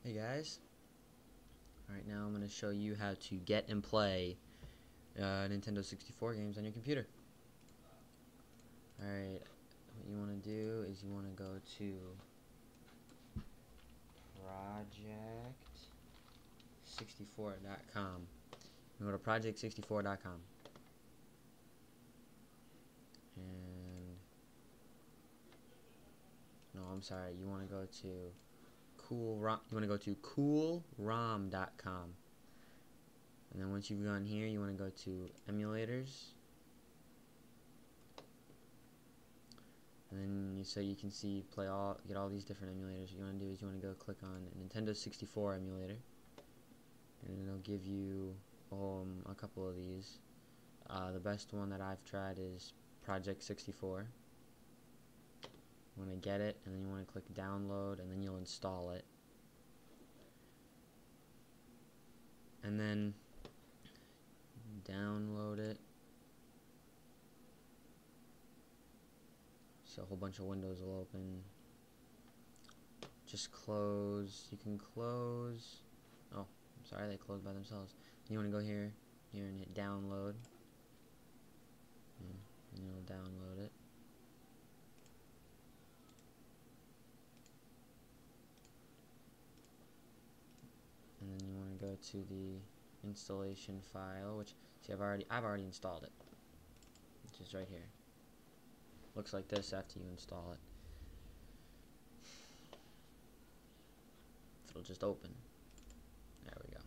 Hey guys, alright, now I'm going to show you how to get and play Nintendo 64 games on your computer. Alright, what you want to do is you want to go to project64.com. You go to project64.com and no, I'm sorry, you want to go to coolrom.com. And then once you've gone here, you want to go to emulators. And then so you can see get all these different emulators. What you want to do is you want to go click on Nintendo 64 emulator, and it'll give you a couple of these. The best one that I've tried is Project 64. You want to get it, and then you want to click download, and then you'll install it. And then download it. So a whole bunch of windows will open. Just close. You can close. Oh, I'm sorry, they closed by themselves. You want to go here and hit download. And you'll download it. And then you want to go to the installation file, which see I've already installed it, which is right here. Looks like this after you install it. It'll just open. There we go.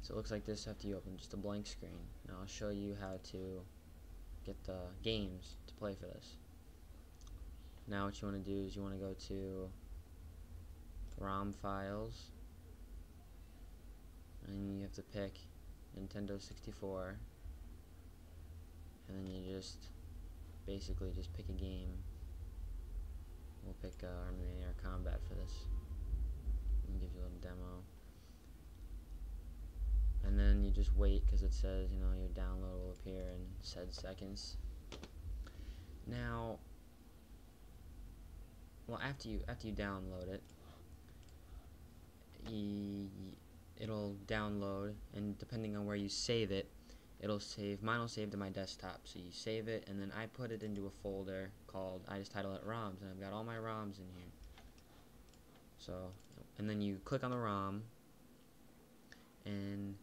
So it looks like this after you open, just a blank screen. Now I'll show you how to get the games to play for this. Now what you want to do is you want to go to ROM files, and you have to pick Nintendo 64, and then you just basically just pick a game. We'll pick Army Air Combat for this. And give you a little demo. And then you just wait because it says, you know, your download will appear in said seconds. Now, well, after you download it, it'll download, and depending on where you save it, it'll save. Mine will save to my desktop. So you save it, and then I put it into a folder called, I just title it ROMs, and I've got all my ROMs in here. So, and then you click on the ROM, and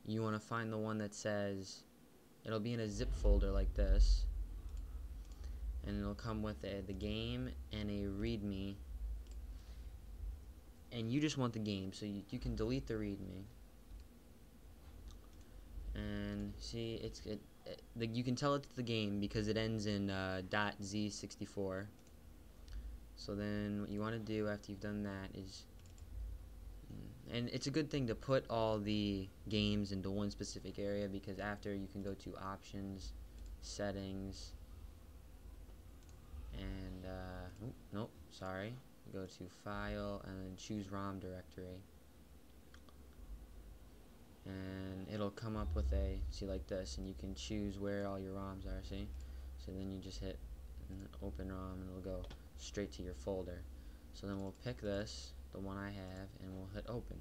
you want to find the one that says, it'll be in a zip folder like this, and it'll come with the game and a README, and you just want the game, so you can delete the README. And see, you can tell it's the game because it ends in .z64. So then what you want to do after you've done that is, and it's a good thing to put all the games into one specific area, because after you can go to options, settings, and nope, sorry, go to file and then choose ROM directory, and it'll come up with see like this, and you can choose where all your ROMs are, see? So then you just hit open ROM, and it'll go straight to your folder. So then we'll pick this, the one I have, and we'll hit open.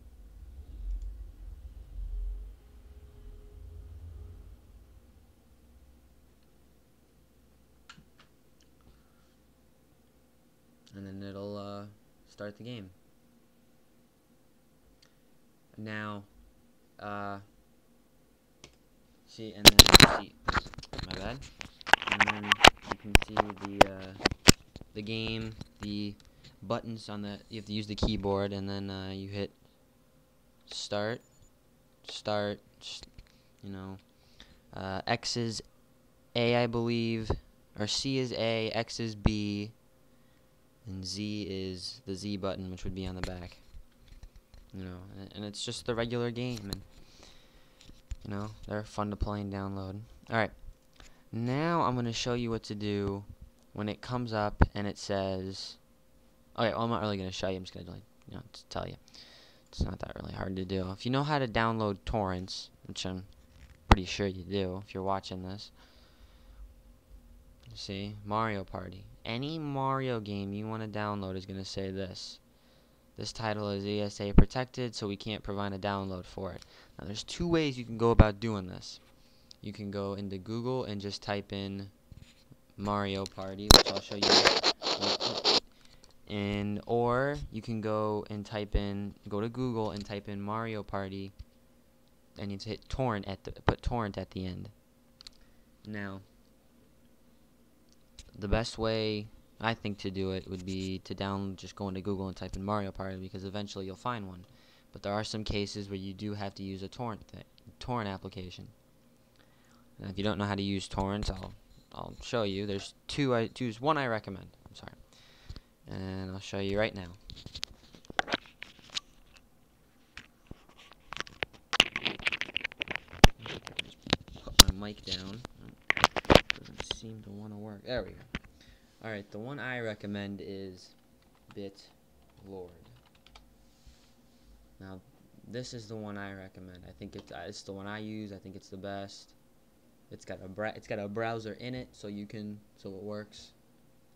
And then it'll start the game. Now, see, and then see, my bad. And then you can see the game, the buttons on the. You have to use the keyboard, and then you hit start. You know, X is A, I believe, or C is A, X is B, and Z is the Z button, which would be on the back. You know, and it's just the regular game, and you know, they're fun to play and download. Alright, now I'm going to show you what to do when it comes up and it says, okay, well, I'm not really going to show you, I'm just going to, like, you know, just tell you. It's not that really hard to do. If you know how to download torrents, which I'm pretty sure you do if you're watching this, see, Mario Party. Any Mario game you want to download is going to say this. This title is ESA protected, so we can't provide a download for it. Now there's two ways you can go about doing this. You can go into Google and just type in Mario Party, which I'll show you. And or you can go and go to Google and type in Mario Party, and you hit torrent put torrent at the end. Now, the best way I think to do it would be to just go into Google and type in Mario Party, because eventually you'll find one. But there are some cases where you do have to use a torrent application. And if you don't know how to use torrents, I'll show you. There's one I recommend. I'm sorry, and I'll show you right now. Put my mic down. Doesn't seem to want to work. There we go. Alright, the one I recommend is BitLord. Now, this is the one I recommend. I think it's the one I use. I think it's the best. It's got a browser in it, so it works.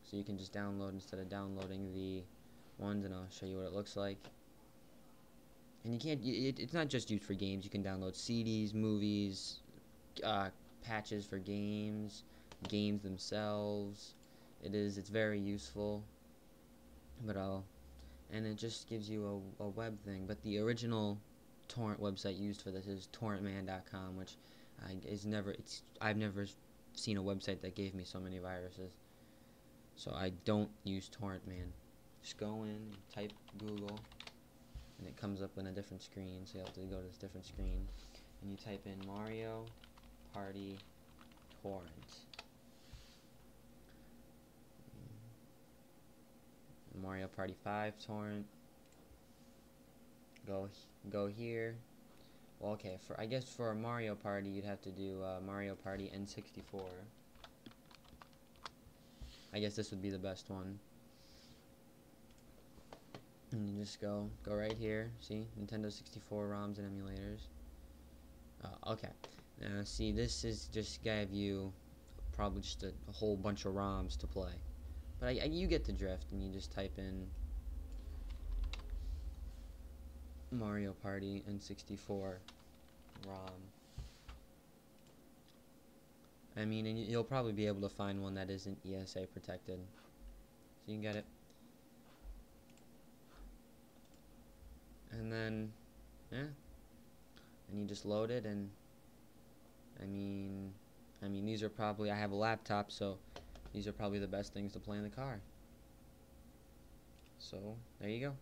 So you can just download instead of downloading the ones, and I'll show you what it looks like. And you can't. It's not just used for games. You can download CDs, movies, patches for games themselves. It's very useful, and it just gives you a web thing. But the original torrent website used for this is torrentman.com, which I've never seen a website that gave me so many viruses. So I don't use torrentman. Just go in, type Google, and it comes up in a different screen. So you have to go to this different screen, and you type in Mario Party torrent. Mario Party 5 torrent. Go here. Well, okay. I guess for a Mario Party, you'd have to do Mario Party N64. I guess this would be the best one. And you just go right here. See, Nintendo 64 ROMs and emulators. Okay. Now, see, this is just gave you probably just a whole bunch of ROMs to play. But you get the drift, and you just type in Mario Party N64 ROM. I mean, and you'll probably be able to find one that isn't ESA protected. So you can get it. And then, yeah. And you just load it, and I mean, these are probably, I have a laptop, so these are probably the best things to play in the car. So, there you go.